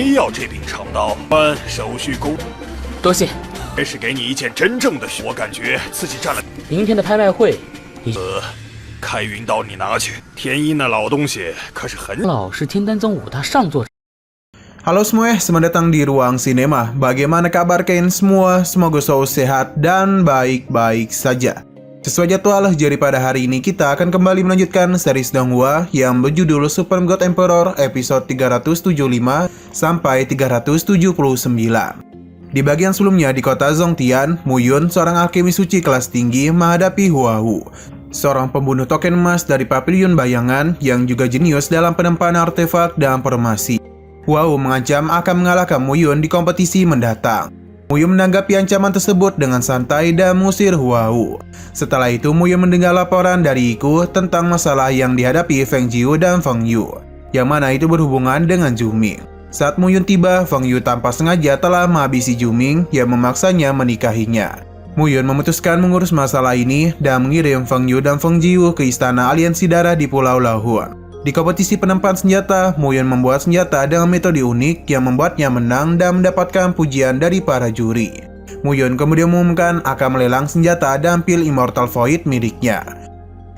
非要这柄长刀，按手续公。多谢。这是给你一件真正的，我感觉自己占了。明天的拍卖会，开云刀你拿去。天一那老东西可是很老是天丹宗5大上座者。Halo semua, selamat datang di Ruang Sinema. Bagaimana kabar kalian semua? Semoga selalu sehat dan baik-baik saja. Sesuai jadwal, jadi pada hari ini kita akan kembali melanjutkan series Donghua yang berjudul Supreme God Emperor episode 375 sampai 379. Di bagian sebelumnya di kota Zongtian, Mu Yun, seorang alkemis suci kelas tinggi, menghadapi Hua Hu, seorang pembunuh token emas dari Pavilion Bayangan yang juga jenius dalam penempaan artefak dan formasi. Hua Hu mengancam akan mengalahkan Mu Yun di kompetisi mendatang. Mu Yun menanggapi ancaman tersebut dengan santai dan mengusir Hua Hu. Setelah itu, Mu Yun mendengar laporan dari Iku tentang masalah yang dihadapi Feng Jiu dan Feng Yu, yang mana itu berhubungan dengan Juming. Saat Mu Yun tiba, Feng Yu tanpa sengaja telah menghabisi Juming yang memaksanya menikahinya. Mu Yun memutuskan mengurus masalah ini dan mengirim Feng Yu dan Feng Jiu ke istana aliansi darah di Pulau Lahun. Di kompetisi penempaan senjata, Mu Yun membuat senjata dengan metode unik yang membuatnya menang dan mendapatkan pujian dari para juri. Mu Yun kemudian mengumumkan akan melelang senjata dan pil Immortal Void miliknya.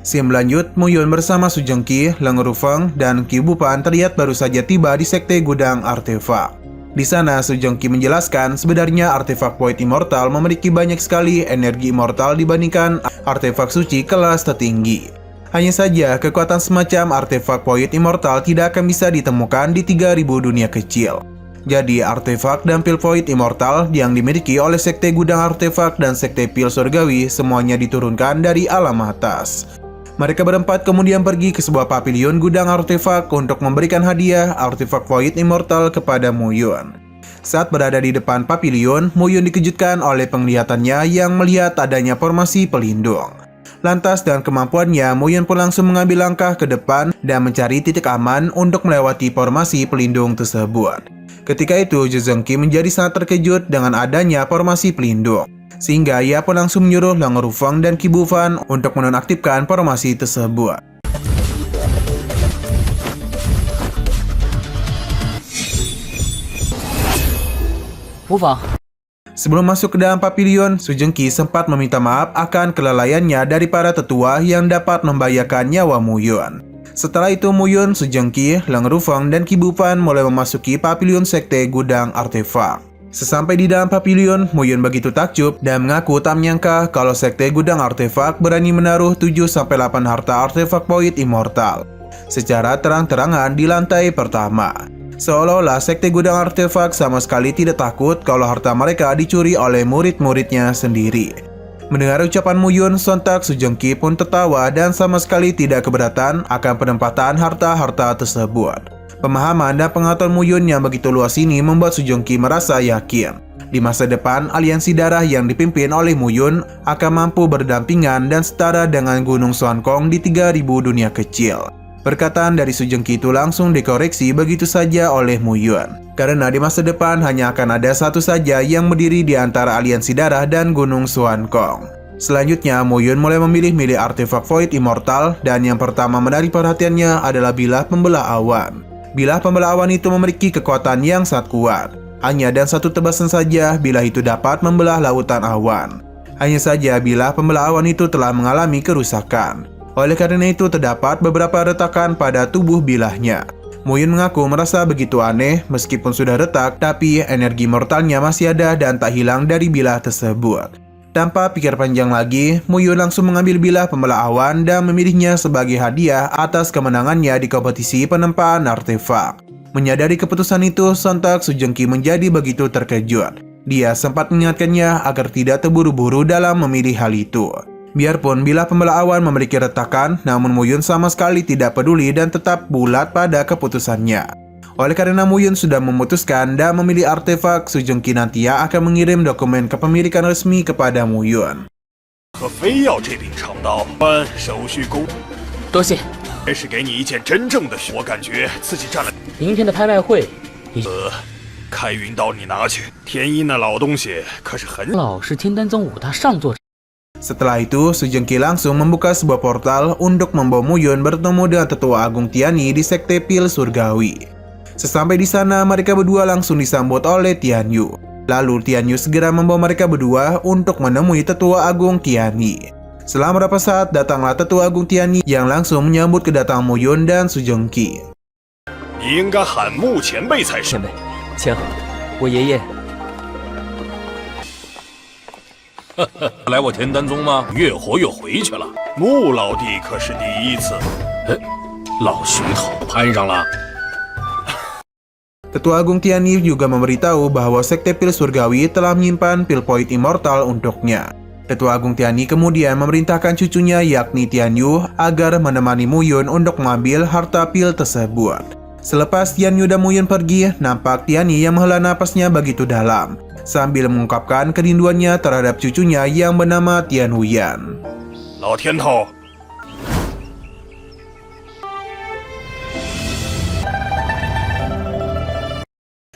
Scene berlanjut, Mu Yun bersama Su Zhengqi, Leng Rufeng, dan Qi Bupan terlihat baru saja tiba di sekte gudang artefak. Di sana, Su Zhengqi menjelaskan sebenarnya artefak Void Immortal memiliki banyak sekali energi immortal dibandingkan artefak suci kelas tertinggi. Hanya saja, kekuatan semacam artefak Void Immortal tidak akan bisa ditemukan di 3000 dunia kecil. Jadi, artefak dan pil Void Immortal yang dimiliki oleh sekte gudang artefak dan sekte pil surgawi semuanya diturunkan dari alam atas. Mereka berempat kemudian pergi ke sebuah pavilion gudang artefak untuk memberikan hadiah artefak Void Immortal kepada Mu Yun. Saat berada di depan pavilion, Mu Yun dikejutkan oleh penglihatannya yang melihat adanya formasi pelindung. Lantas dengan kemampuannya, Mu Yun pun langsung mengambil langkah ke depan dan mencari titik aman untuk melewati formasi pelindung tersebut. Ketika itu, Su Zhengqi menjadi sangat terkejut dengan adanya formasi pelindung, sehingga ia pun langsung menyuruh Leng Rufeng dan Qi Bupan untuk menonaktifkan formasi tersebut. Bufang. Sebelum masuk ke dalam pavilion, Su Zhengqi sempat meminta maaf akan kelalaiannya dari para tetua yang dapat membahayakan nyawa Mu Yun. Setelah itu, Mu Yun, Su Zhengqi, Leng Rufeng, dan Qi Bupan mulai memasuki pavilion sekte gudang artefak. Sesampai di dalam pavilion, Mu Yun begitu takjub dan mengaku tak menyangka kalau sekte gudang artefak berani menaruh 7-8 harta artefak Void Immortal secara terang-terangan di lantai pertama. Seolah-olah sekte gudang artefak sama sekali tidak takut kalau harta mereka dicuri oleh murid-muridnya sendiri. Mendengar ucapan Mu Yun, sontak Su Zhengqi pun tertawa dan sama sekali tidak keberatan akan penempatan harta-harta tersebut. Pemahaman dan pengetahuan Mu Yun yang begitu luas ini membuat Su Zhengqi merasa yakin di masa depan aliansi darah yang dipimpin oleh Mu Yun akan mampu berdampingan dan setara dengan Gunung Xuankong di 3000 dunia kecil. Perkataan dari Su Zhengqi itu langsung dikoreksi begitu saja oleh Mu Yun, karena di masa depan hanya akan ada satu saja yang berdiri di antara aliansi darah dan Gunung Xuankong. Selanjutnya, Mu Yun mulai memilih-milih artefak Void Immortal dan yang pertama menarik perhatiannya adalah bilah pembelah awan. Bilah pembelah awan itu memiliki kekuatan yang sangat kuat. Hanya dan satu tebasan saja bilah itu dapat membelah lautan awan. Hanya saja bilah pembelah awan itu telah mengalami kerusakan. Oleh karena itu terdapat beberapa retakan pada tubuh bilahnya. Mu Yun mengaku merasa begitu aneh meskipun sudah retak, tapi energi mortalnya masih ada dan tak hilang dari bilah tersebut. Tanpa pikir panjang lagi, Mu Yun langsung mengambil bilah pembelah awan dan memilihnya sebagai hadiah atas kemenangannya di kompetisi penempaan artefak. Menyadari keputusan itu, sontak Su Zhengqi menjadi begitu terkejut. Dia sempat mengingatkannya agar tidak terburu-buru dalam memilih hal itu. Biarpun bilah pembelah awan memiliki retakan, namun Mu Yun sama sekali tidak peduli dan tetap bulat pada keputusannya. Oleh karena Mu Yun sudah memutuskan dan memilih artefak, Su Zhengqi nanti akan mengirim dokumen kepemilikan resmi kepada Mu Yun. 可非要这柄长刀，按手续公。多谢。这是给你一件真正的，我感觉自己占了。明天的拍卖会，开云刀你拿去。天一那老东西可是很老是天丹宗5大上座者。 Setelah itu, Su Zhengqi langsung membuka sebuah portal untuk membawa Mu Yun bertemu dengan Tetua Agung Tianyi di sekte pil surgawi. Sesampai di sana, mereka berdua langsung disambut oleh Tian Yu. Lalu Tian Yu segera membawa mereka berdua untuk menemui Tetua Agung Tian Yi. Setelah beberapa saat, datanglah Tetua Agung Tian Yi yang langsung menyambut kedatangan Mu Yun dan Su Zhengqi. 你应该喊穆前辈才是。前辈，请好，我爷爷。来我田丹宗吗？越活越回去了。穆老弟可是第一次。老徐头攀上了。 Tetua Agung Tian Yi juga memberitahu bahwa Sekte Pil Surgawi telah menyimpan pil poid immortal untuknya. Tetua Agung Tian Yi kemudian memerintahkan cucunya yakni Tian Yu agar menemani Mu Yun untuk mengambil harta pil tersebut. Selepas Tian Yu dan Mu Yun pergi, nampak Tian Yi yang menghela napasnya begitu dalam, sambil mengungkapkan kerinduannya terhadap cucunya yang bernama Tian Huyan. 老天头，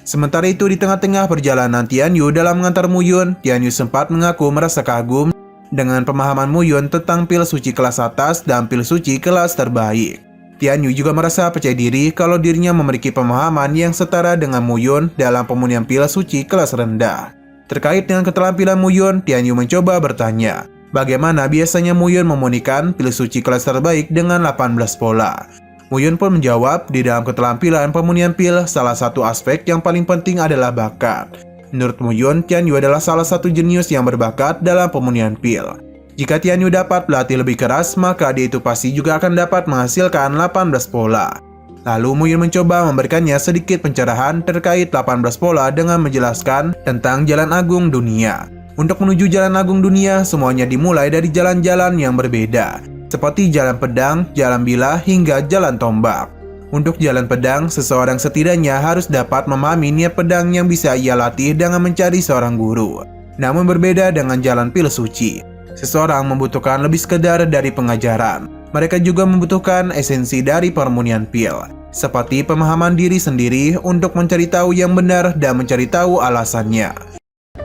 Sementara itu di tengah-tengah perjalanan Tian Yu dalam mengantar Mu Yun, Tian Yu sempat mengaku merasa kagum dengan pemahaman Mu Yun tentang pil suci kelas atas dan pil suci kelas terbaik. Tian Yu juga merasa percaya diri kalau dirinya memiliki pemahaman yang setara dengan Mu Yun dalam pemurnian pil suci kelas rendah. Terkait dengan keterampilan Mu Yun, Tian Yu mencoba bertanya, bagaimana biasanya Mu Yun memurnikan pil suci kelas terbaik dengan 18 pola. Mu Yun pun menjawab, di dalam keterampilan pemurnian pil, salah satu aspek yang paling penting adalah bakat. Menurut Mu Yun, Tian Yu adalah salah satu jenius yang berbakat dalam pemurnian pil. Jika Tian Yu dapat berlatih lebih keras, maka dia itu pasti juga akan dapat menghasilkan 18 pola. Lalu Mu Yun mencoba memberikannya sedikit pencerahan terkait 18 pola dengan menjelaskan tentang jalan agung dunia. Untuk menuju jalan agung dunia, semuanya dimulai dari jalan-jalan yang berbeda, seperti jalan pedang, jalan bilah, hingga jalan tombak. Untuk jalan pedang, seseorang setidaknya harus dapat memahami niat pedang yang bisa ia latih dengan mencari seorang guru. Namun berbeda dengan jalan pil suci, seseorang membutuhkan lebih sekedar dari pengajaran. Mereka juga membutuhkan esensi dari permurnian pil, seperti pemahaman diri sendiri untuk mencari tahu yang benar dan mencari tahu alasannya.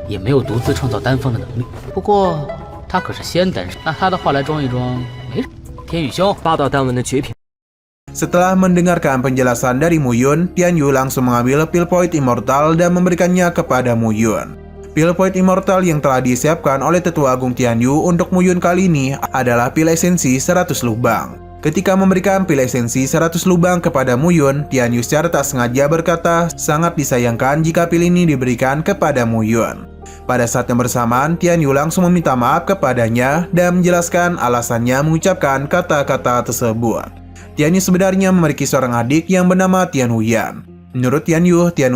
也没有独自创造丹方的能力。不过他可是仙丹，按他的话来装一装，没什么。天宇兄，八道丹文的绝品。 Setelah mendengarkan penjelasan dari Mu Yun, Tian Yu langsung mengambil pil poid immortal dan memberikannya kepada Mu Yun. Pil poid immortal yang telah disiapkan oleh Tetua Agung Tian Yu untuk Mu Yun kali ini adalah pil esensi 100 lubang. Ketika memberikan pil esensi 100 lubang kepada Mu Yun, Tian Yu secara tak sengaja berkata sangat disayangkan jika pil ini diberikan kepada Mu Yun. Pada saat yang bersamaan, Tian Yu langsung meminta maaf kepadanya dan menjelaskan alasannya mengucapkan kata-kata tersebut. Tian Yu sebenarnya memiliki seorang adik yang bernama Tian Huyan. Menurut Tian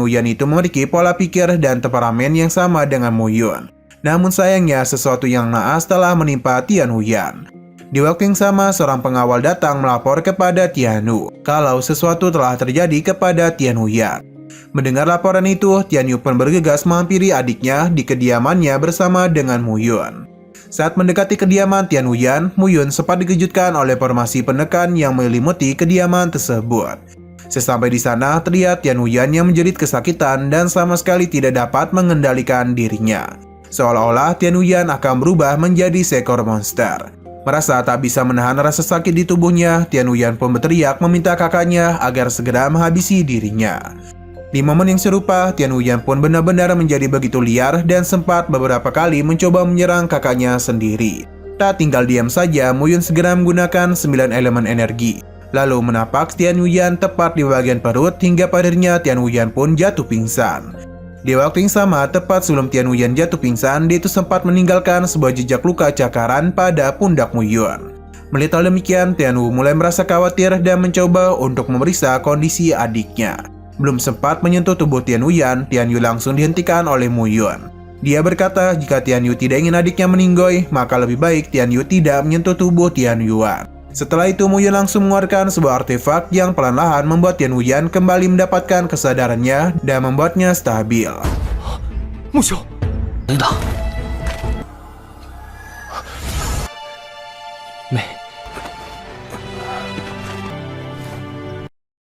Huyan itu memiliki pola pikir dan temperamen yang sama dengan Mu Yun. Namun sayangnya sesuatu yang naas telah menimpa Tian Huyan. Di waktu yang sama, seorang pengawal datang melapor kepada Tian Yu kalau sesuatu telah terjadi kepada Tian Huyan. Mendengar laporan itu, Tian Yu pun bergegas menghampiri adiknya di kediamannya bersama dengan Mu Yun. Saat mendekati kediaman Tian Huyan, Mu Yun sempat dikejutkan oleh formasi penekan yang menyelimuti kediaman tersebut. Sesampai di sana, terlihat Tian Huyan yang menjerit kesakitan dan sama sekali tidak dapat mengendalikan dirinya. Seolah-olah Tian Huyan akan berubah menjadi seekor monster. Merasa tak bisa menahan rasa sakit di tubuhnya, Tian Huyan pun berteriak meminta kakaknya agar segera menghabisi dirinya. Di momen yang serupa, Tian Huyan pun benar-benar menjadi begitu liar dan sempat beberapa kali mencoba menyerang kakaknya sendiri. Tak tinggal diam saja, Mu Yun segera menggunakan 9 elemen energi, lalu menapak Tian Huyan tepat di bagian perut hingga padirnya Tian Huyan pun jatuh pingsan. Di waktu yang sama, tepat sebelum Tian Huyan jatuh pingsan, dia itu sempat meninggalkan sebuah jejak luka cakaran pada pundak Mu Yun. Melihat hal demikian, Tian Wu mulai merasa khawatir dan mencoba untuk memeriksa kondisi adiknya. Belum sempat menyentuh tubuh Tian Huyan, Tian Yu langsung dihentikan oleh Mu Yun. Dia berkata jika Tian Yu tidak ingin adiknya meninggoy, maka lebih baik Tian Yu tidak menyentuh tubuh Tian Huyan. Setelah itu, Mu Yun langsung mengeluarkan sebuah artefak yang perlahan-lahan membuat Tian Huyan kembali mendapatkan kesadarannya dan membuatnya stabil. 木修，等等，妹，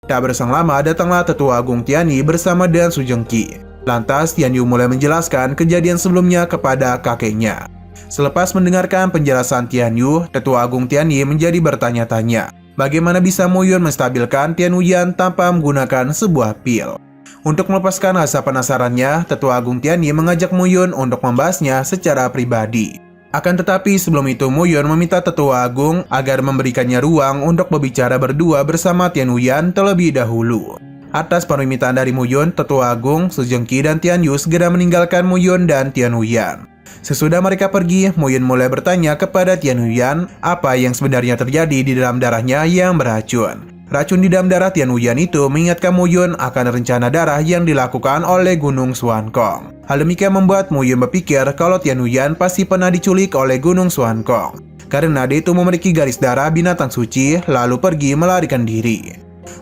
Tak berselang lama, datanglah Tetua Agung Tian Yi bersama dengan Su Zhengqi. Lantas, Tian Yu mulai menjelaskan kejadian sebelumnya kepada kakeknya. Selepas mendengarkan penjelasan Tian Yu, Tetua Agung Tian Yi menjadi bertanya-tanya. Bagaimana bisa Muyun menstabilkan Tian Huyan tanpa menggunakan sebuah pil? Untuk melepaskan rasa penasarannya, Tetua Agung Tianyi mengajak Muyun untuk membahasnya secara pribadi. Akan tetapi sebelum itu Muyun meminta Tetua Agung agar memberikannya ruang untuk berbicara berdua bersama Tian Huyan terlebih dahulu. Atas permintaan dari Muyun, Tetua Agung, Su Zhengqi, dan Tian Yu segera meninggalkan Muyun dan Tian Huyan. Sesudah mereka pergi, Muyun mulai bertanya kepada Tian Huyan apa yang sebenarnya terjadi di dalam darahnya yang beracun. Racun di dalam darah Tian Huyan itu mengingatkan Muyun akan rencana darah yang dilakukan oleh Gunung Xuankong. Hal demikian membuat Muyun berpikir kalau Tian Huyan pasti pernah diculik oleh Gunung Xuankong, karena dia itu memiliki garis darah binatang suci lalu pergi melarikan diri.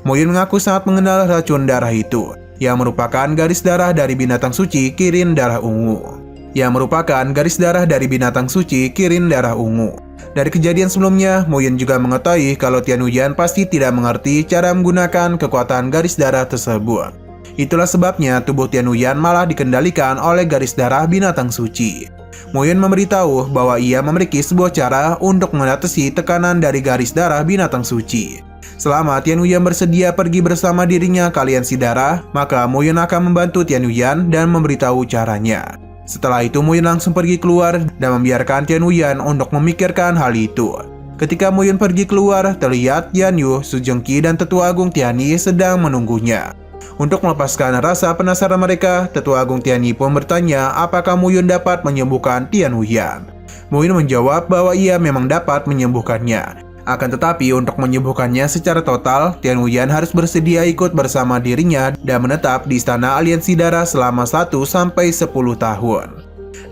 Muyun mengaku sangat mengenal racun darah itu, yang merupakan garis darah dari binatang suci Kirin Darah Ungu. Dari kejadian sebelumnya, Muyun juga mengetahui kalau Tian Huyan pasti tidak mengerti cara menggunakan kekuatan garis darah tersebut. Itulah sebabnya tubuh Tian Huyan malah dikendalikan oleh garis darah binatang suci. Muyun memberitahu bahwa ia memiliki sebuah cara untuk mengatasi tekanan dari garis darah binatang suci. Selama Tian Huyan bersedia pergi bersama dirinya ke aliansi darah, maka Muyun akan membantu Tian Huyan dan memberitahu caranya. Setelah itu Muyun langsung pergi keluar dan membiarkan Tian Huyan untuk memikirkan hal itu. Ketika Muyun pergi keluar, terlihat Tian Yu, Su Zhengqi, dan Tetua Agung Tianyi sedang menunggunya. Untuk melepaskan rasa penasaran mereka, Tetua Agung Tianyi pun bertanya apakah Muyun dapat menyembuhkan Tian Huyan. Muyun menjawab bahwa ia memang dapat menyembuhkannya. Akan tetapi untuk menyembuhkannya secara total, Tian Huyan harus bersedia ikut bersama dirinya dan menetap di Istana Aliansi Darah selama 1-10 tahun.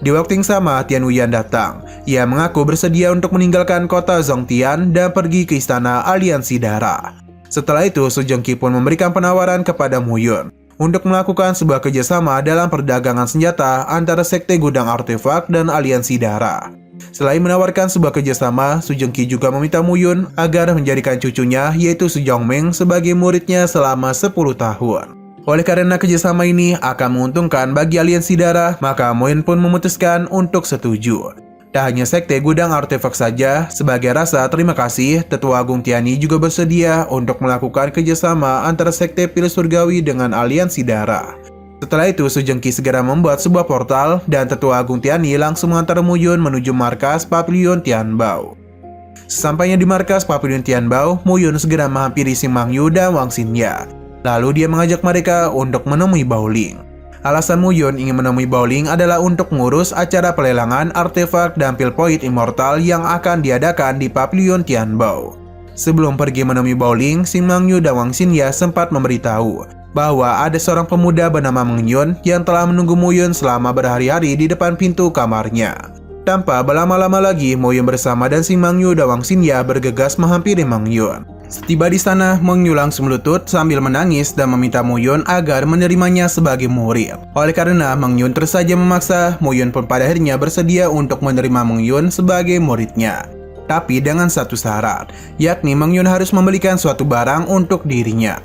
Di waktu yang sama, Tian Huyan datang. Ia mengaku bersedia untuk meninggalkan kota Zhongtian dan pergi ke Istana Aliansi Darah. Setelah itu, Su Zhengqi pun memberikan penawaran kepada Muyun untuk melakukan sebuah kerjasama dalam perdagangan senjata antara Sekte Gudang Artefak dan Aliansi Darah. Selain menawarkan sebuah kerjasama, Su Zhengqi juga meminta Muyun agar menjadikan cucunya yaitu Su Zhongming sebagai muridnya selama 10 tahun. Oleh karena kerjasama ini akan menguntungkan bagi aliansi darah, maka Muyun pun memutuskan untuk setuju. Tak hanya Sekte Gudang Artefak saja, sebagai rasa terima kasih, Tetua Agung Tianyi juga bersedia untuk melakukan kerjasama antara Sekte Pil Surgawi dengan aliansi darah. Setelah itu, Su Zhengqi segera membuat sebuah portal dan Tetua Agung Tianyi langsung mengantar Muyun menuju markas Papilion Tianbao. Sesampainya di markas Papilion Tianbao, Muyun segera menghampiri Xing Mangyu dan Wang Xinya. Lalu dia mengajak mereka untuk menemui Baoling. Alasan Muyun ingin menemui Baoling adalah untuk mengurus acara pelelangan artefak dan pil poid immortal yang akan diadakan di Papilion Tianbao. Sebelum pergi menemui Baoling, Xing Mangyu dan Wang Xinya sempat memberitahu bahwa ada seorang pemuda bernama Meng Yun yang telah menunggu Muyun selama berhari-hari di depan pintu kamarnya. Tanpa berlama-lama lagi, Muyun bersama dan Xing Mangyu dan Wang Xinya bergegas menghampiri Meng Yun. Setiba di sana, Meng Yun langsung melutut sambil menangis dan meminta Muyun agar menerimanya sebagai murid. Oleh karena Meng Yun terus saja memaksa, Muyun pun pada akhirnya bersedia untuk menerima Meng Yun sebagai muridnya. Tapi dengan satu syarat, yakni Meng Yun harus membelikan suatu barang untuk dirinya.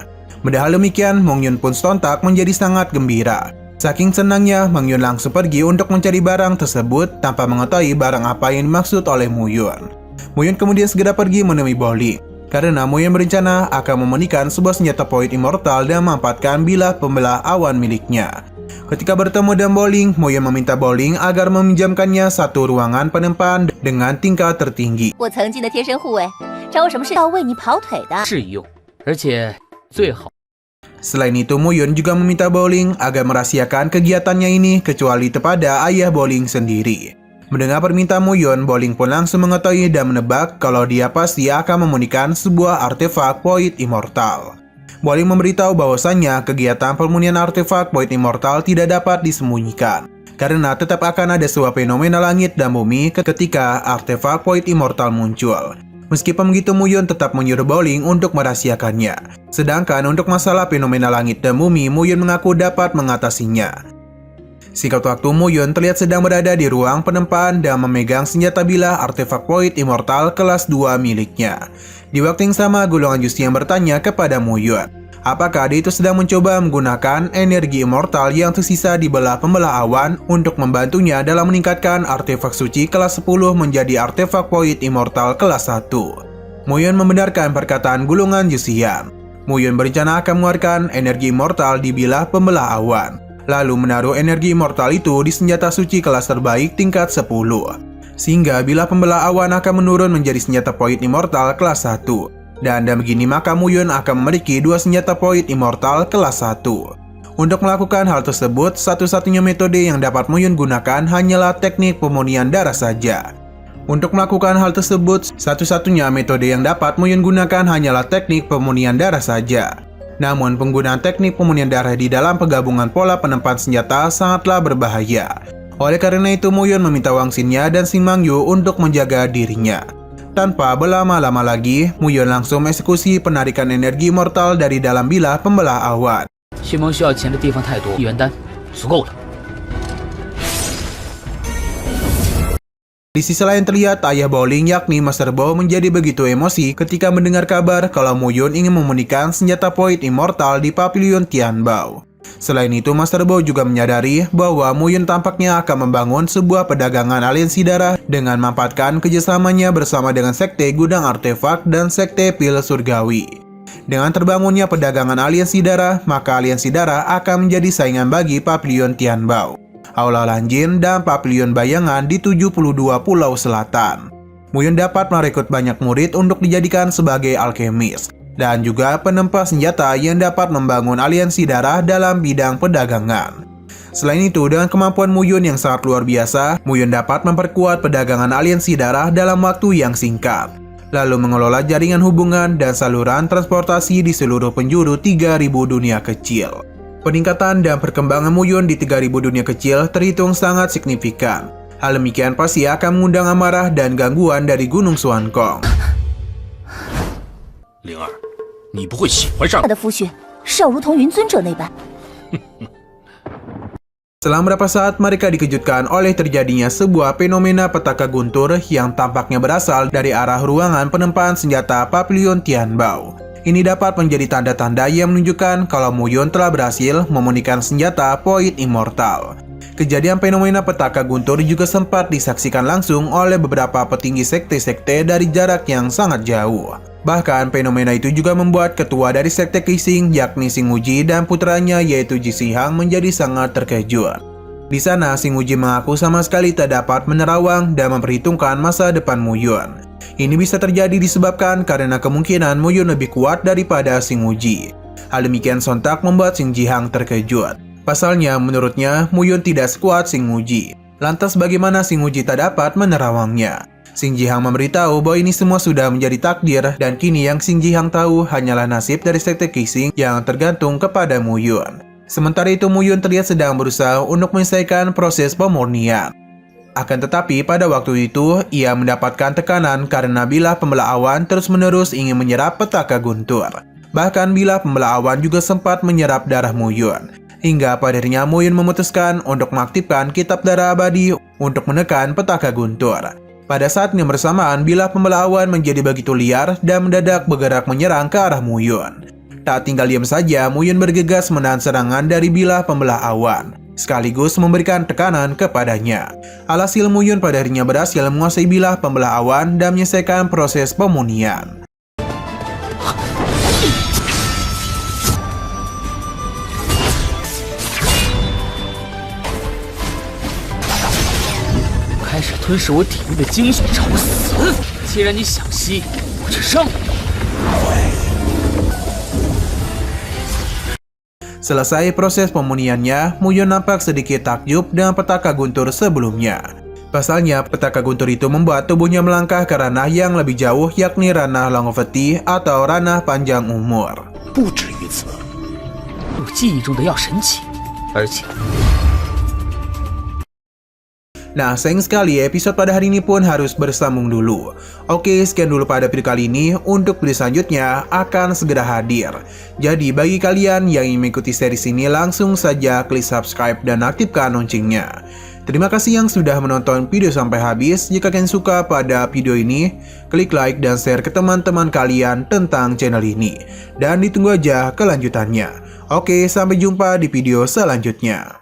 Padahal demikian, Meng Yun pun sontak menjadi sangat gembira. Saking senangnya, Meng Yun langsung pergi untuk mencari barang tersebut tanpa mengetahui barang apa yang dimaksud oleh Muyun. Muyun kemudian segera pergi menemui Baoling, karena Muyun berencana akan memunikan sebuah senjata poid immortal dan memanfaatkan bilah pembelah awan miliknya. Ketika bertemu dengan Baoling, Muyun meminta Baoling agar meminjamkannya satu ruangan penempaan dengan tingkat tertinggi. Selain itu, Muyun juga meminta Baoling agar merahasiakan kegiatannya ini kecuali kepada ayah Baoling sendiri. Mendengar permintaan Muyun, Baoling pun langsung mengetahui dan menebak kalau dia pasti akan memunikan sebuah artefak poid immortal. Baoling memberitahu bahwasannya kegiatan pemurnian artefak poid immortal tidak dapat disembunyikan, karena tetap akan ada sebuah fenomena langit dan bumi ketika artefak poid immortal muncul. Meskipun begitu, Muyun tetap menyuruh Baoling untuk merahasiakannya. Sedangkan untuk masalah fenomena langit dan bumi, Muyun mengaku dapat mengatasinya. Singkat waktu, Muyun terlihat sedang berada di ruang penempaan dan memegang senjata bilah artefak poid immortal kelas 2 miliknya. Di waktu yang sama, golongan Justi yang bertanya kepada Muyun, apakah dia itu sedang mencoba menggunakan energi immortal yang tersisa di belah pembelah awan untuk membantunya dalam meningkatkan artefak suci kelas 10 menjadi artefak poid immortal kelas 1. Muyun membenarkan perkataan gulungan Juxian. Muyun berencana akan mengeluarkan energi immortal di bilah pembelah awan, lalu menaruh energi immortal itu di senjata suci kelas terbaik tingkat 10. Sehingga bilah pembelah awan akan menurun menjadi senjata point immortal kelas 1. Dan begini maka Muyun akan memiliki 2 senjata point immortal kelas 1. Untuk melakukan hal tersebut, satu-satunya metode yang dapat Muyun gunakan hanyalah teknik pemurnian darah saja. Untuk melakukan hal tersebut, satu-satunya metode yang dapat Muyun gunakan hanyalah teknik pemurnian darah saja. Namun, penggunaan teknik pemurnian darah di dalam penggabungan pola penempaan senjata sangatlah berbahaya. Oleh karena itu, Muyun meminta Wang Xinnya dan Xing Mangyu untuk menjaga dirinya. Tanpa berlama-lama lagi, Muyun langsung mengeksekusi penarikan energi mortal dari dalam bilah pembelah awan. 迅猛需要钱的地方太多，一元丹足够了。 Di sisi lain terlihat ayah Baoling yakni Master Bao menjadi begitu emosi ketika mendengar kabar kalau Muyun ingin memunikan senjata point immortal di Pavilion Tianbao. Selain itu, Master Bao juga menyadari bahwa Muyun tampaknya akan membangun sebuah perdagangan aliansi darah dengan memanfaatkan kerjasamanya bersama dengan Sekte Gudang Artefak dan Sekte Pil Surgawi. Dengan terbangunnya perdagangan aliansi darah, maka aliansi darah akan menjadi saingan bagi Pavilion Tianbao, Aula Lanjin, dan Pavilion Bayangan di 72 pulau selatan. Muyun dapat merekrut banyak murid untuk dijadikan sebagai alkemis, dan juga penempa senjata yang dapat membangun aliansi darah dalam bidang perdagangan. Selain itu, dengan kemampuan Muyun yang sangat luar biasa, Muyun dapat memperkuat perdagangan aliansi darah dalam waktu yang singkat, lalu mengelola jaringan hubungan dan saluran transportasi di seluruh penjuru 3000 dunia kecil. Peningkatan dan perkembangan Muyun di 3000 dunia kecil terhitung sangat signifikan. Hal demikian pasti akan mengundang amarah dan gangguan dari Gunung Suankong. 灵儿，你不会喜欢上他的夫婿是要如同云尊者那般。 Selang beberapa saat mereka dikejutkan oleh terjadinya sebuah fenomena petaka guntur yang tampaknya berasal dari arah ruangan penempaan senjata Pavilion Tianbao. Ini dapat menjadi tanda-tanda yang menunjukkan kalau Muyun telah berhasil memunikan senjata point immortal. Kejadian fenomena petaka guntur juga sempat disaksikan langsung oleh beberapa petinggi sekte-sekte dari jarak yang sangat jauh. Bahkan fenomena itu juga membuat ketua dari sekte Qixing yakni Xing Wuji dan putranya yaitu Ji Xihang menjadi sangat terkejut. Di sana, Xing Wuji mengaku sama sekali tak dapat menerawang dan memperhitungkan masa depan Muyun. Ini bisa terjadi disebabkan karena kemungkinan Muyun lebih kuat daripada Xing Wuji. Hal demikian sontak membuat Xing Jihang terkejut. Pasalnya, menurutnya Muyun tidak sekuat Xing Wuji. Lantas bagaimana Xing Wuji tak dapat menerawangnya? Xing Jihang memberitahu bahwa ini semua sudah menjadi takdir dan kini yang Xing Jihang tahu hanyalah nasib dari sekte Qixing yang tergantung kepada Muyun. Sementara itu, Muyun terlihat sedang berusaha untuk menyelesaikan proses pemurnian. Akan tetapi pada waktu itu, ia mendapatkan tekanan karena bilah pembelah awan terus-menerus ingin menyerap petaka guntur. Bahkan bilah pembelah awan juga sempat menyerap darah Muyun. Hingga pada akhirnya Muyun memutuskan untuk mengaktifkan kitab darah abadi untuk menekan petaka guntur. Pada saat yang bersamaan, bilah pembelah awan menjadi begitu liar dan mendadak bergerak menyerang ke arah Muyun. Tak tinggal diam saja, Muyun bergegas menahan serangan dari bilah pembelah awan, sekaligus memberikan tekanan kepadanya. Alhasil Muyun pada akhirnya berhasil menguasai bilah pembelah awan dan menyelesaikan proses pemurnian. Selesai proses pemurniannya, Muyun nampak sedikit takjub dengan petaka guntur sebelumnya. Pasalnya, petaka guntur itu membuat tubuhnya melangkah ke ranah yang lebih jauh, yakni ranah longevity atau ranah panjang umur. 不止于此。我记忆中的要神奇，而且。 Nah, sayang sekali episode pada hari ini pun harus bersambung dulu. Oke, sekian dulu pada video kali ini. Untuk video selanjutnya akan segera hadir. Jadi bagi kalian yang ingin mengikuti series ini, langsung saja klik subscribe dan aktifkan loncengnya. Terima kasih yang sudah menonton video sampai habis. Jika kalian suka pada video ini, klik like dan share ke teman-teman kalian tentang channel ini. Dan ditunggu aja kelanjutannya. Oke, sampai jumpa di video selanjutnya.